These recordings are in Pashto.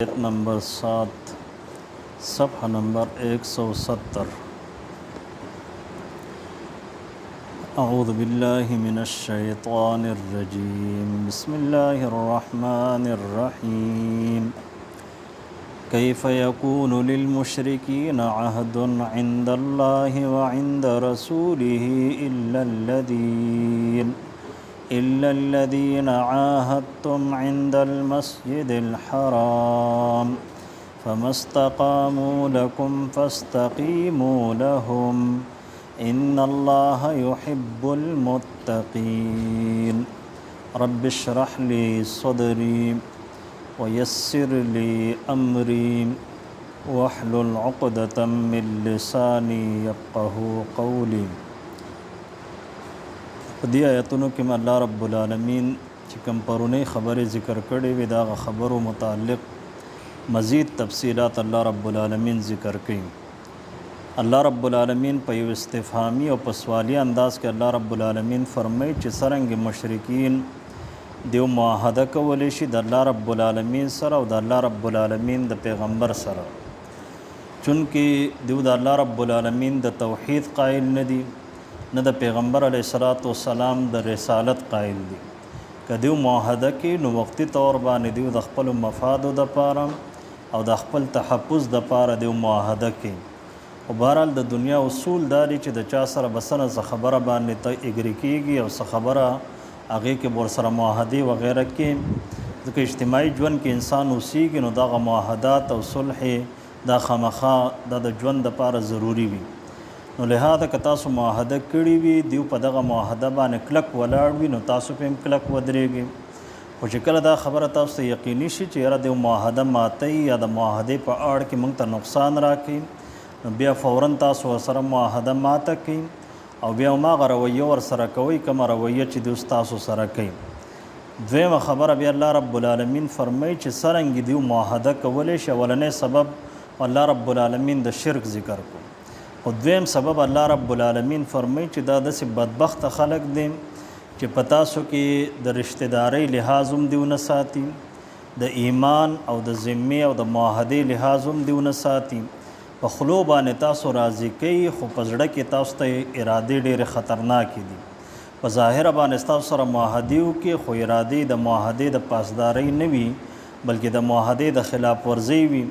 आयत नंबर 7 सफ़हा नंबर 170। अऊज़ु बिल्लाहि मिनश्शैतानिर्रजीम बिस्मिल्लाहिर्रहमानिर्रहीम। कैफ़ यकूनु लिलमुश्रिकीन अहदुन इंदल्लाहि व इंद रसूलिहि इल्लल्लज़ीन आहादतुम इंदल मस्जिदिल हराम फमस्तक़ामू लकुम फस्तक़ीमू लहुम इन्नल्लाह युहिब्बुल मुत्तक़ीन। रब्बिश्रह ली सदरी वयस्सिर ली अमरी वहलुल उक़दतम मिन लिसानी यफ़क़हू क़ौली। दी आयतों के में अल्लाह रब्बुल आलमीन चिकम परुने ख़बरें ज़िक्र कड़ी वे दाग़ ख़बरों मुताल्लिक़ मज़ीद तफ़सीलात अल्लाह रब्बुल आलमीन ज़िक्र कई। अल्लाह रब्बुल आलमीन पे इस्तिफ़हामी और पसवालिया अंदाज़ के अल्लाह रब्बुल आलमीन फ़रमाई च सरंग मुशरिकीन देव मुआहदा कवली शी द अल्लाह रब्बुल आलमीन सर और द अल्लाह रब्बुल आलमीन द पैगम्बर सर चूँकि देव द अल्लाह रब्बुल आलमीन द तौहीद कायल न दी न द पैगम्बर अलैहिस्सलातु वस्सलाम द रिसालत कायल दी कदिव मुआहदा की नु वक्ती तौर बाने देव द ख़पल मफाद द पारा और द ख़पल तहफ़्फ़ुज़ द पारा देव मुआहदा की और बहरहाल द दुनिया उसूल दारी च द चा सर बसन स ख़बर बाने त एग्री कीगी और स ख़बर आगे के बोर सर मुआहदे वग़ैरह के तो इज्तिमाई जवन के इंसान उसीगी नु दाग़ मुआहदात और सुलह दा खामखा दा द जवन द पारा ज़रूरी भी नो लिहाजा क तासु मुआहदा कड़ी भी दिव प दग़ मुआहदा बाने क्लक वलाड़ भी नो तासु पे क्लक वदरेगी हो कल दा ख़बर तासु यकीनी शी च यारा देव मुआहदा मातई या द मुआहदे पर आड़ के मंग त नुक़सान राखी बिया फ़ौरन तासु सर मुआहदा मात की और बिया माग रवैया वर सर कोई कम रवैया च दिवस तासु सर कई द्वेम ख़बर अभी अल्लाह रब्बुल आलमीन फ़रमाई च सरंगी दिव मुआहदा कवले शवलने सबब अल्लाह रब्बुल आलमीन द शिरक ज़िक्र को और द्वेम सबब अल्लाह रब्बुल आलमीन फ़रमाई च दादा से बदबख्त खलक दें कि पता सो कि द रिश्तेदारी लिहाजुम दिव न साती द ईमान और द ज़िम्मे और द मुआहदे लिहाजुम दिव न साती पखलो बाने तासु राज़ी कई खु पजड़ के तासु त इरादे ढेर ख़तरनाक दी ज़ाहिर बाने तासु सर मुआहदे के खु इरादे द मुआहदे द पासदारी न वी बल्कि द मुआहदे द खिलाफ वर्जी वी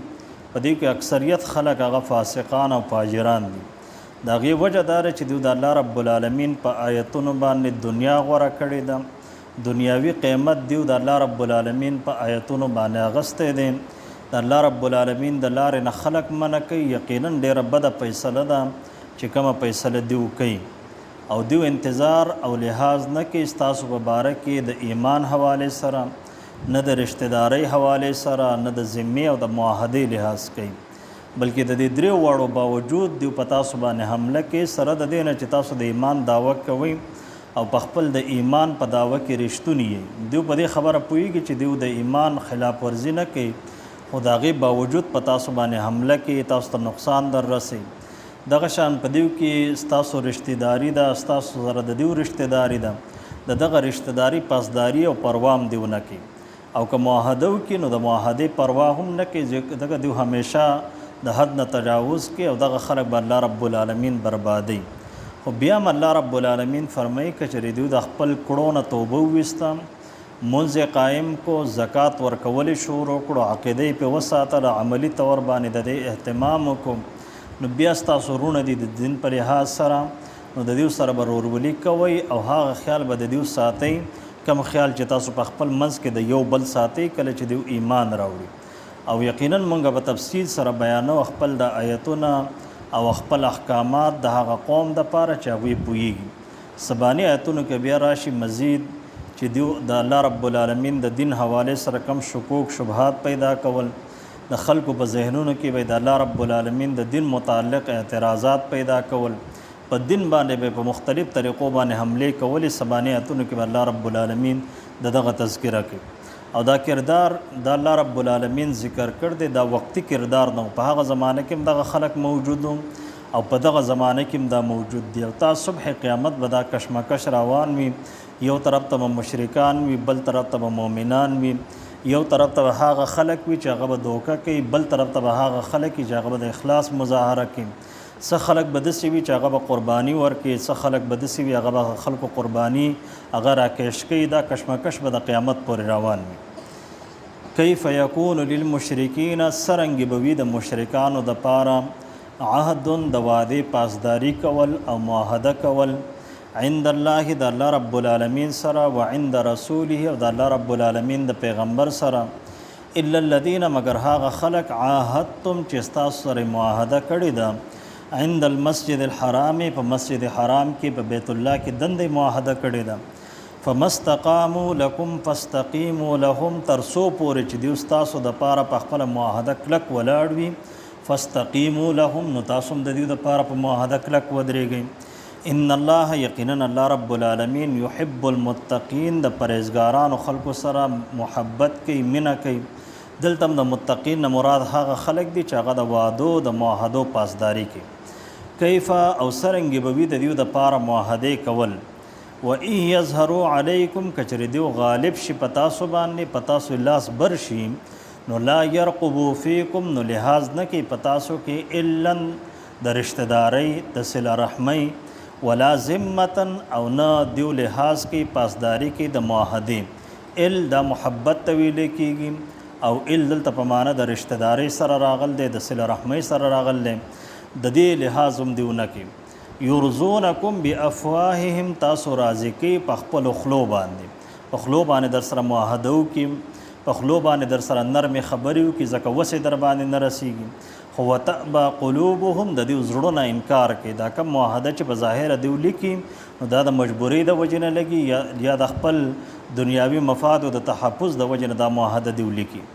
पदी के अक्सरियत खलक आगा फासिकान और फाजिरान दी दागी वजह दार च द अल्लाह रब्बुल आलमीन प आयतुन बाने दुनिया गौरा कड़ी दा दुनियावी क़ीमत दिव द अल्लाह रब्बुल आलमीन प आयतुन बाने अगस्ते दें द अल्लाह रब्बुल आलमीन द लार न खलक मन कई यकीनन ढेर बद फ़ैसला दा चिकम फ़ैसला दिव कई और दिव इंतज़ार और लिहाज न कि इस्तासु मुबारक के द ईमान हवाले सरा न द रिश्तेदारी हवाले सरा न द ज़िम्मे और द मुआहदे लिहाज कई बल्कि द द्रे वाड़ो बावजूद दिव पता सुबान हमला के सर द देना चितासु द ईमान दावा कवई और पखपल द ईमान प दावा के रिश्तुनी दिव पदे खबर पुई कि दिव द ईमान खिलाफ वर्जी न के खुदागे बावजूद पता सुबान हमला के तासु नुक़सान दर रसे दगशान पदिव की स्तासु रिश्तेदारी दा स्तासु ज़र दिव रिश्तेदारी दा दग रिश्तेदारी पासदारी और परवाम दिव न के और क मुआहदों की नो द मुआहदे परवाह न के दग दिव हमेशा द हद न तजावुज़ के और दग खलक ब अल्लाह रब्बुल आलमीन बर्बादी हो बियाम अल्लाह रब्बुल आलमीन फ़रमाई कचरी दिव द ख़पल कुड़ो न तोबो विस्ता मुंज़ कायम को ज़कात वर्कवली शूर कड़ो अक़ीदे पे वसातल अमली तौर बाने दे एहतमाम को नबियास्ता सुरून दी दिन पर लिहाज सरा नो दिव सर बरोरवली कवई और हा ख्याल ब दिव सातई कम ख्याल चितासु पखपल मंस के द यो बल सातई कल च दिव ईमान रावड़ी और यकीनन मंगा ब तफसील सर बयानो अखपल द आयतुना और अखपल अहकामात द हा कौम द पारा चावी पुईगी सबानी आयतुन के बिया राशि मज़ीद च दिव द अल्लाह रब्बुल आलमीन द दिन हवाले सर कम शुकूक शुबहात पैदा कवल द खल्क़ ब ज़हनों के बे द अल्लाह रब्बुल आलमीन द दिन मुताल्लिक़ एतराज़ात पैदा कवल प दिन बाने बे प मुख्तलिफ़ तरीक़ों बाने हमले कवल सबानी आयतुन के अल्लाह रब्बुल आलमीन द दग़ तज़किरा के और दा किरदार द अल्लाह रब्बुल आलमीन ज़िक्र कर दे दा वक्ती किरदार न पहाग ज़माने के दग़ खलक मौजूद हूँ और पदग़ ज़माने के दा मौजूद दिया ता सुबह क़यामत बदा कशमकश रावान भी यो तरफ तब मुशरिकान भी बल तरफ तब मोमिनान भी یو طرف ته هغه خلک وي چې هغه به دوکه کوي، بل طرف ته هغه خلک چې هغه به د اخلاص مظاهره کوي. څه خلک به داسې وي چې هغه به قرباني ورکړي، څه خلک به داسې وي هغه به خلکو قرباني هغه راکش کوي. دا کشمکش به د قیامت پورې روان وي. کیف یکون للمشرکین، څرنګې به وي د مشرکانو دپاره عهد د وعدې پاسداري کول او معاهده کول عند الله د الله رب العالمین سره، و عند رسوله او د الله رب العالمین د پیغمبر سره. الا الذین، مگر هغه خلق عاهدتم چې ستاسو سره معاهده کړې ده عند المسجد الحرام، په مسجد حرام کې په بیت الله کې دندې معاهده کړې ده. فمستقاموا لکم فاستقیموا لهم، ترسو پورې چې دیو ستاسو دپاره په خپله معاهده کلک ولاړ وي. فاستقیموا لهم، نو تاسو هم د دیو دپاره په معاهده کلک ودرېږئ. ان الله، یقینا الله رب العالمین یحب المتقین، د پرهیزګارانو خلکو سره محبت کوي، مینه کوي. دلته هم د متقین نه مراد هغه خلک دي چې هغه د وعدو د معاهدو پاسداري کوي. کیف، او څرنګې به وي د دیو دپاره معاهدې کول. و ان یظهروا علیکم، کچری دیو غالب شي په تاسو باندې، په تاسو لاس بر شي، نو لا یرقبوا فیکم، نو لحاظ نه کوي په تاسو کې الا د رشتهدارۍ، د صله رحمۍ، ولا ذمتن، او نه دیو لحاظ کوي پاسداري کې د معاهدې. ال دا محبت ته ویل کېږي، او ال دلته په معنی د رشتهدارۍ سره راغل دی، د صله رحمۍ سره راغل دی. د دې لحاظ هم دیو نه کوي. یرزونکم بافواههم، تاسو راضي کوي په خپلو خلو باندې، په خلو باندې در سره معاهده وکړي، په خلو باندې در سره نرمې خبرې وکړي، ځکه وسې در باندې نه رسیږي. خو وتأبى قلوبهم، د دیو زړونه انکار کوي. دا کوم معاهده چې په ظاهره دیو لیکي، نو دا د مجبورۍ د وجې نه لګي، یا د خپل دنیاوي مفادو د تحفظ د وجې نه دا معاهده دیو لیکي.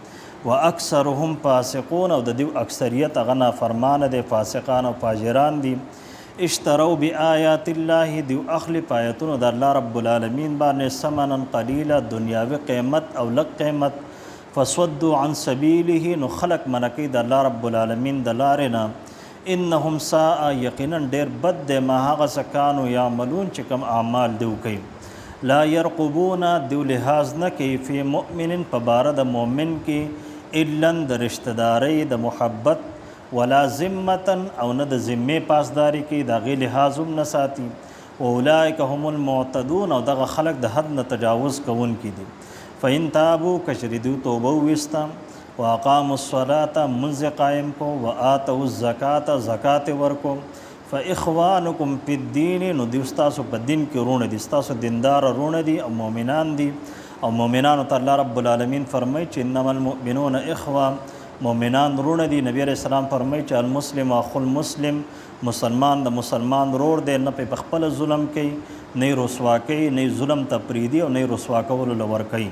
واکثرهم فاسقون، او د دیو اکثریت هغه نافرمانه دی، فاسقان او فاجران دي. اشتروا بآیات الله، دیو اخلی پایتونو د الله رب العالمین باندې ثمنا قلیلا، دنیاوي قیمت او لږ قیمت. فصدوا عن سبیله، نو خلق منکی د الله رب العالمین د لارې نه. انهم ساء، یقینا ډیر بد دی ما هغه څه کانو یعملون چې کوم اعمال دیو کوي. لا يرقبون، دیو لحاظ نه کوي فی مؤمن، په باره د مؤمن کې، الا د رشتهدارۍ، د محبت، ولا ذمتن، او نه د ذمې پاسداري کوي، د هغې لحاظ هم نه ساتي. واولئک هم المعتدون، او دغه خلق د حد نه تجاوز کوونکي دي. فإن تابوا، کچری دیو توبه وویسته، واقاموا الصلاة، منځ قائم کو، وآتوا الزکاة، زکات ورکو، فاخوانکم فی الدین، نو دیو ستاسو په دین کې رونه دي، ستاسو دیندار رونه دي او مؤمنان دي. او مؤمنانو ته الله رب العالمین فرمایي چې انما المؤمنون اخوه، مؤمنان رونه دي. نبی علیہ السلام فرمایي چې المسلم اخو المسلم، مسلمان د مسلمان رور دی، نه په خپل ظلم کوي، نه رسوا کوي، نه ظلم ته پریدي، او نه رسوا کولو لور کوي.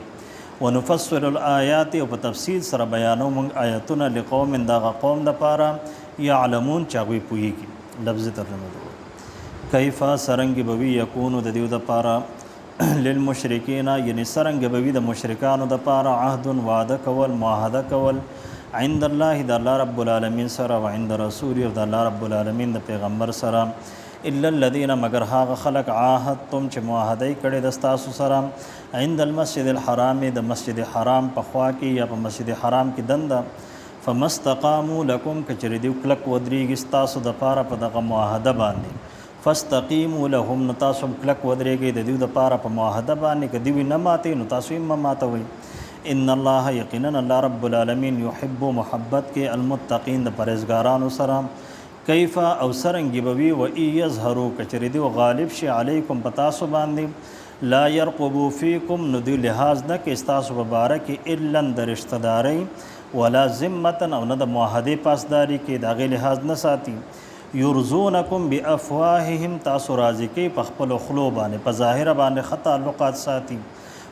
ونفصل الآیات، او په تفصیل سره بیانو موږ آیاتونه لقوم، دغه قوم دپاره یعلمون چې هغوی پوهیږي. لفظ ترجمه ده. کیف، څرنګې به وي یکونو د دیو دپاره للمشرکین، یعنی څرنګې به وي د مشرکانو دپاره عهد، وعده کول، معاهده کول عند الله، د الله رب العالمین سره، و عند رسول، او د الله رب العالمین د پیغمبر سره. الا الذین، مگر هغه خلق عاهدتم چې معاهده کړې د ستاسو سره عند المسجد الحرام، د مسجد حرام په خوا کې یا په مسجد حرام کې دنده. فمستقاموا لکم، کچری دیو کلک ودرېږي ستاسو دپاره په دغه معاهده باندې. فاستقیموا لهم، نو تاسو هم کلک ودرېږئ د دیو دپاره په معاهده باندې، که دیو نه ماتئ نو تاسو هم مه ماتوئ. ان الله، یقینا الله رب العالمین یحب، محبت کې المتقین، د پرهیزګارانو سره. کیف، او څرنګې به وي و ان یظهروا، کچری دیو غالب شي علیکم په تاسو باندې، لا یرقبوا فیکم، نو دیو لحاظ نه کوي ستاسو په باره کې الا د رشتهدارۍ، ولا ذمتن، او نه د معاهدې پاسداري کې، د هغې لحاظ نه ساتي. یرزونکم بافواههم، تاسو راضي کوي په خپلو خلو باندې، په ظاهره باندې ښه تعلقات ساتي.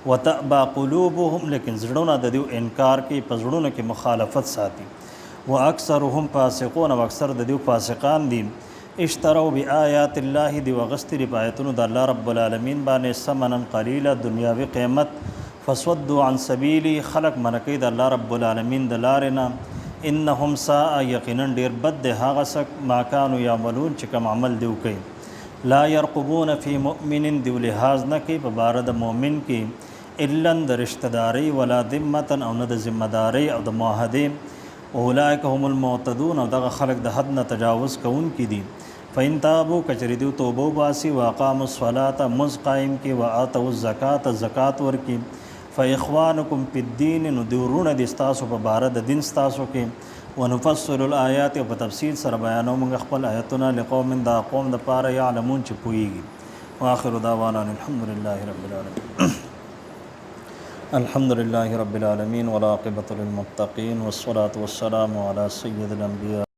وتأبى قلوبهم، لیکن زړونه د دیو انکار کوي، په زړونو کې مخالفت ساتي. واکثرهم فاسقون، او اکثر د دیو فاسقان دي. اشتروا بآیات الله، دیو اغستې په آیتونو د الله رب العالمین باندې ثمنا قلیلا، دنیاوي قیمت. فصدوا عن سبیلی، خلق منکی د الله رب العالمین د لارې نه. انهم ساء، یقینا ډیر بد دی هغه څه ما کانوا یعملون چې کوم عمل دیو کوي. لا يرقبون فی مؤمن، دیو لحاظ نه کوي په باره د مؤمن کې، الا د رشتہ داري ولا ذمه او نه د ذمہ داري او د معاهدې اولئک هم المعتدون او دغه خلق د حد نه تجاوز کوونکي دي. فإن تابوا کچری دیو توبه باسي واقاموا الصلاة مز قائم کی وآتوا الزکات زکات ورکی فإخوانکم فی الدین نو دیورونه د استاسو په بار د دین استاسو کې ونفصل الآیات په تفصیل سره بیانو موږ خپل آیاتونه لقوم دا قوم د پاره یعلمون چې پويږي. واخر دعوانا الحمد لله رب العالمین. الحمد لله رب العالمين والعاقبة للمتقين والصلاة والسلام على سيد الأنبياء